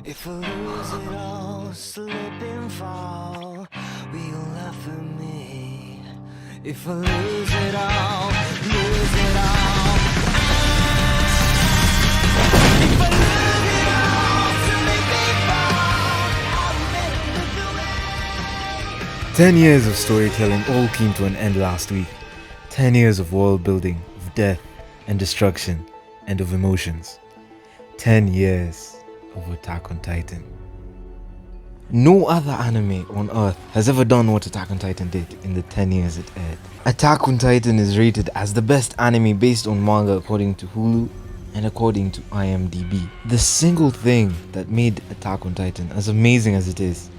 If I lose it all, slip and fall, will you laugh at me? If I lose it all, lose it all. If I lose it all, slip and fall, I'll never look away. 10 years of storytelling all came to an end last week. 10 years of world building, of death and destruction, and of emotions. 10 years of Attack on Titan. No other anime on earth has ever done what Attack on Titan did in the 10 years it aired. Attack on Titan is rated as the best anime based on manga according to Hulu and according to IMDB. The single thing that made Attack on Titan as amazing as it is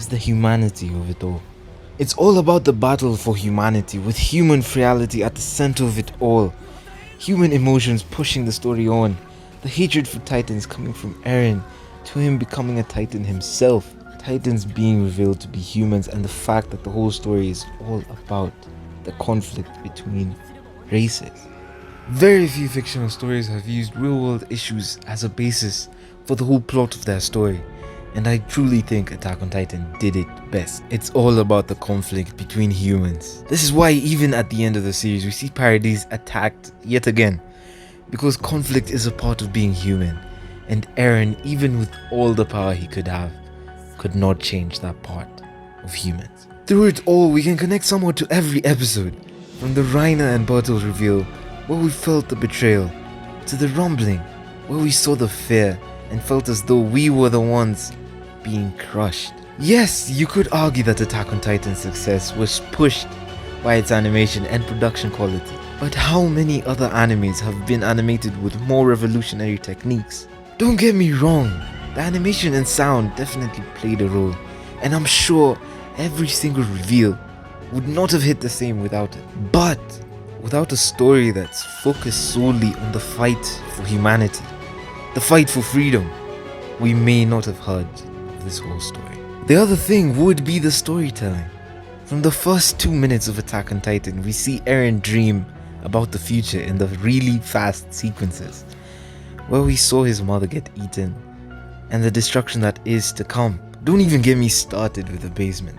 the humanity of it all. It's all about the battle for humanity, with human frailty at the center of it all. Human emotions pushing the story on. The hatred for Titans coming from Eren to him becoming a Titan himself. Titans being revealed to be humans, and the fact that the whole story is all about the conflict between races. Very few fictional stories have used real-world issues as a basis for the whole plot of their story. And I truly think Attack on Titan did it best. It's all about the conflict between humans. This is why even at the end of the series we see Paradis attacked yet again. Because conflict is a part of being human. And Eren, even with all the power he could have, could not change that part of humans. Through it all, we can connect somewhat to every episode. From the Reiner and Bertolt reveal, where we felt the betrayal, to the rumbling, where we saw the fear and felt as though we were the ones being crushed. Yes, you could argue that Attack on Titan's success was pushed by its animation and production quality. But how many other animes have been animated with more revolutionary techniques? Don't get me wrong, the animation and sound definitely played a role, and I'm sure every single reveal would not have hit the same without it. But without a story that's focused solely on the fight for humanity, the fight for freedom, we may not have heard of this whole story. The other thing would be the storytelling. From the first 2 minutes of Attack on Titan, we see Eren dream about the future in the really fast sequences, where we saw his mother get eaten, and the destruction that is to come. Don't even get me started with the basement.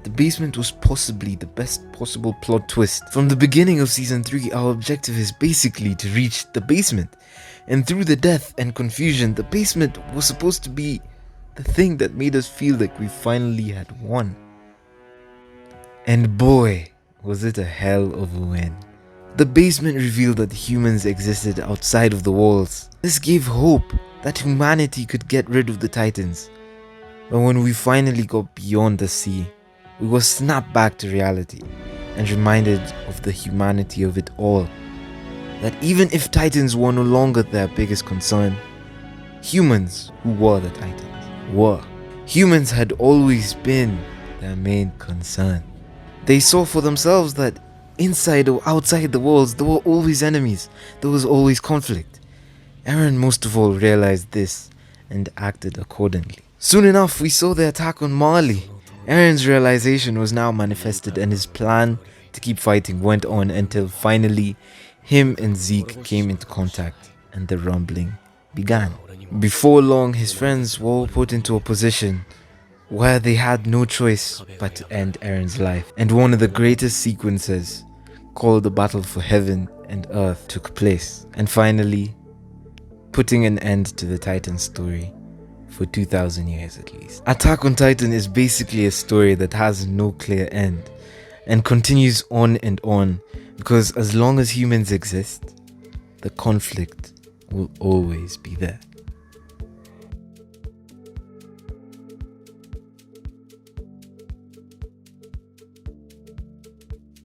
The basement was possibly the best possible plot twist. From the beginning of season 3, our objective is basically to reach the basement. And through the death and confusion, the basement was supposed to be the thing that made us feel like we finally had won. And boy, was it a hell of a win. The basement revealed that humans existed outside of the walls. This gave hope that humanity could get rid of the Titans. But when we finally got beyond the sea, we were snapped back to reality and reminded of the humanity of it all. That even if Titans were no longer their biggest concern, humans, who were the Titans, humans had always been their main concern. They saw for themselves that inside or outside the walls, there were always enemies, there was always conflict. Eren most of all realized this and acted accordingly. Soon enough, we saw the attack on Marley. Eren's realization was now manifested, and his plan to keep fighting went on until finally him and Zeke came into contact and the rumbling began. Before long, his friends were all put into a position where they had no choice but to end Eren's life, and one of the greatest sequences, called the Battle for Heaven and Earth, took place, and finally putting an end to the Titan story for 2,000 years at least. Attack on Titan is basically a story that has no clear end and continues on and on, because as long as humans exist, the conflict will always be there.